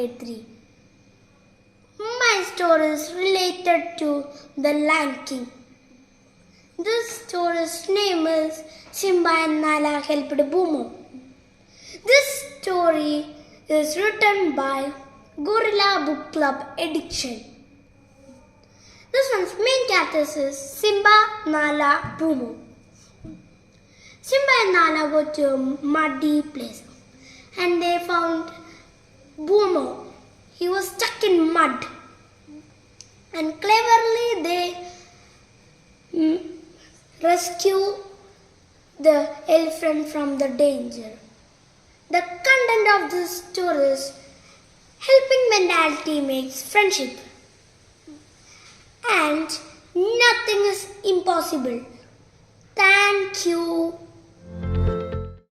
Day 3. My story is related to the Lion King. This story's name is Simba and Nala Helped Boomo. This story is written by Gorilla Book Club Edition. This one's main characters is Simba, Nala, Boomo. Simba and Nala go to a muddy place and they found Boomo. He was stuck in mud. And cleverly they rescue the elephant from the danger. The content of this story is helping mentality makes friendship. And nothing is impossible. Thank you.